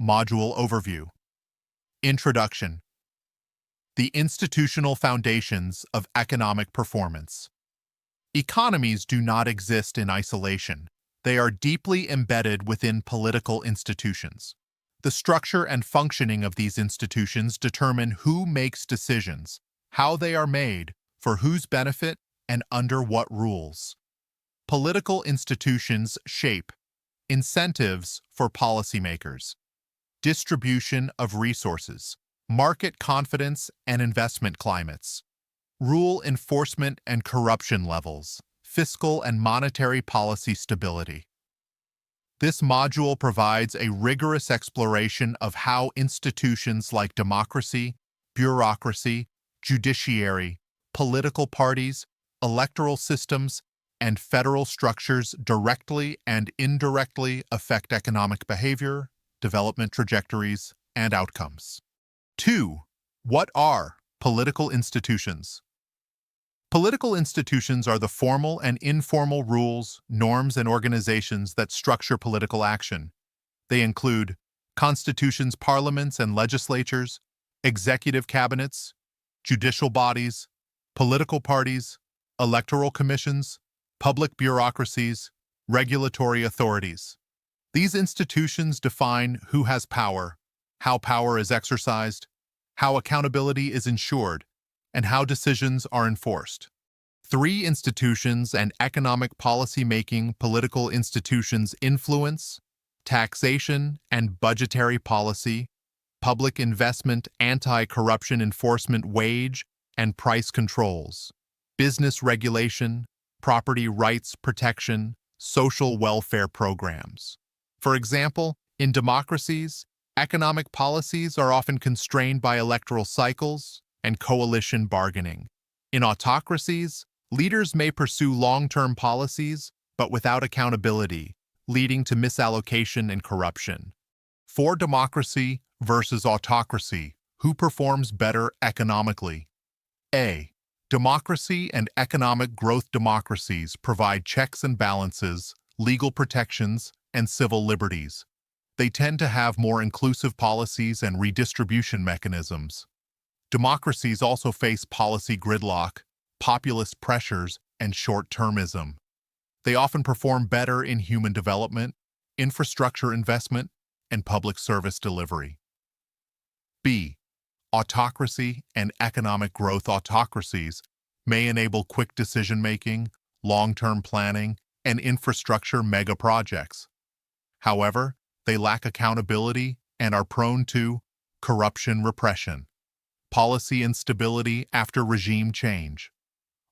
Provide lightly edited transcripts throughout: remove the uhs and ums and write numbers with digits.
Module Overview. Introduction. The institutional foundations of economic performance. Economies do not exist in isolation. They are deeply embedded within political institutions. The structure and functioning of these institutions determine who makes decisions, how they are made, for whose benefit, and under what rules. Political institutions shape incentives for policymakers, distribution of resources, market confidence and investment climates, rule enforcement and corruption levels, fiscal and monetary policy stability. This module provides a rigorous exploration of how institutions like democracy, bureaucracy, judiciary, political parties, electoral systems, and federal structures directly and indirectly affect economic behavior, development trajectories, and outcomes. 2. What are political institutions? Political institutions are the formal and informal rules, norms, and organizations that structure political action. They include constitutions, parliaments and legislatures, executive cabinets, judicial bodies, political parties, electoral commissions, public bureaucracies, regulatory authorities. These institutions define who has power, how power is exercised, how accountability is ensured, and how decisions are enforced. 3 institutions and economic policy-making political institutions influence, taxation and budgetary policy, public investment, anti-corruption enforcement, wage and price controls, business regulation, property rights protection, social welfare programs. For example, in democracies, economic policies are often constrained by electoral cycles and coalition bargaining. In autocracies, leaders may pursue long-term policies, but without accountability, leading to misallocation and corruption. For democracy versus autocracy, who performs better economically? A. Democracy and economic growth. Democracies provide checks and balances, legal protections, and civil liberties. They tend to have more inclusive policies and redistribution mechanisms. Democracies also face policy gridlock, populist pressures, and short-termism. They often perform better in human development, infrastructure investment, and public service delivery. B. Autocracy and economic growth. Autocracies may enable quick decision-making, long-term planning, and infrastructure mega-projects. However, they lack accountability and are prone to corruption repression, policy instability after regime change.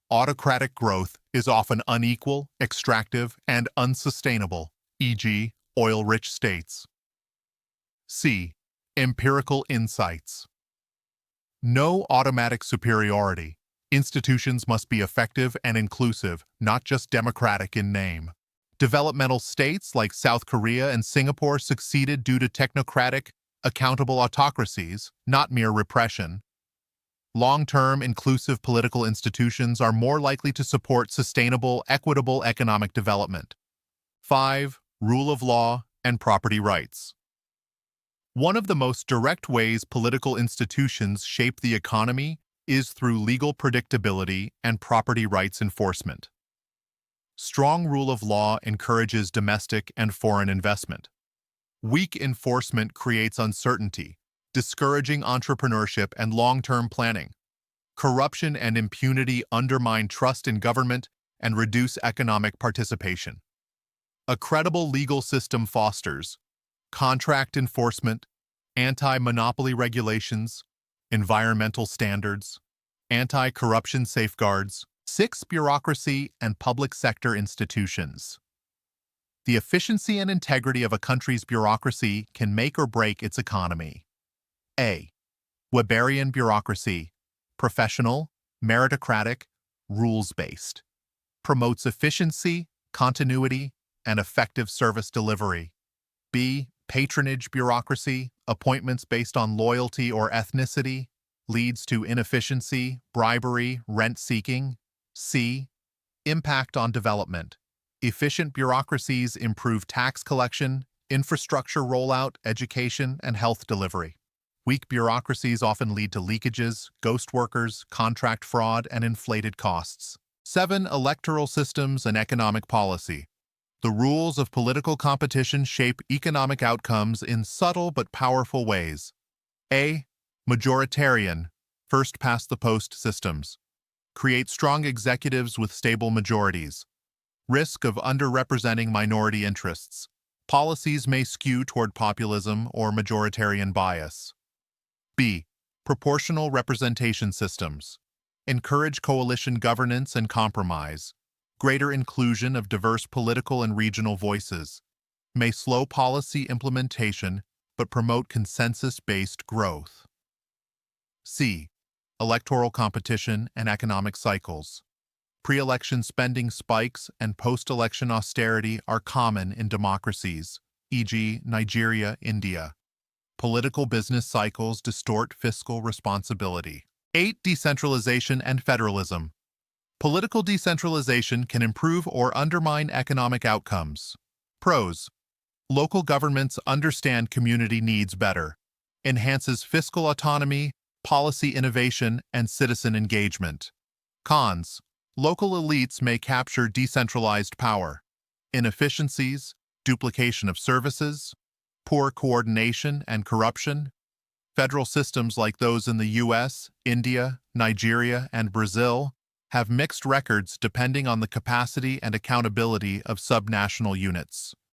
Autocratic growth is often unequal, extractive, and unsustainable, e.g., oil-rich states. C. Empirical insights. No automatic superiority. Institutions must be effective and inclusive, not just democratic in name. Developmental states like South Korea and Singapore succeeded due to technocratic, accountable autocracies, not mere repression. Long-term, inclusive political institutions are more likely to support sustainable, equitable economic development. 5. Rule of law and property rights. One of the most direct ways political institutions shape the economy is through legal predictability and property rights enforcement. Strong rule of law encourages domestic and foreign investment. Weak enforcement creates uncertainty, discouraging entrepreneurship and long-term planning. Corruption and impunity undermine trust in government and reduce economic participation. A credible legal system fosters contract enforcement, anti-monopoly regulations, environmental standards, anti-corruption safeguards. 6. Bureaucracy and public sector institutions. The efficiency and integrity of a country's bureaucracy can make or break its economy. A. Weberian bureaucracy, professional, meritocratic, rules-based. Promotes efficiency, continuity, and effective service delivery. B. Patronage bureaucracy, appointments based on loyalty or ethnicity, leads to inefficiency, bribery, rent-seeking. C. Impact on development. Efficient bureaucracies improve tax collection Infrastructure rollout, education, and health delivery. Weak bureaucracies often lead to leakages, ghost workers, contract fraud, and inflated costs. 7. Electoral systems and economic policy. The rules of political competition shape economic outcomes in subtle but powerful ways. A. Majoritarian, first-past-the-post systems. Create strong executives with stable majorities. Risk of underrepresenting minority interests. Policies may skew toward populism or majoritarian bias. B. Proportional representation systems. Encourage coalition governance and compromise. Greater inclusion of diverse political and regional voices. May slow policy implementation but promote consensus-based growth. C. Electoral competition and economic cycles. Pre-election spending spikes and post-election austerity are common in democracies, e.g., Nigeria, India. Political business cycles distort fiscal responsibility. 8. Decentralization and federalism. Political decentralization can improve or undermine economic outcomes. Pros. Local governments understand community needs better. Enhances fiscal autonomy, policy innovation, and citizen engagement. Cons. Local elites may capture decentralized power. Inefficiencies, duplication of services, poor coordination and corruption. Federal systems like those in the US, India, Nigeria, and Brazil have mixed records depending on the capacity and accountability of subnational units.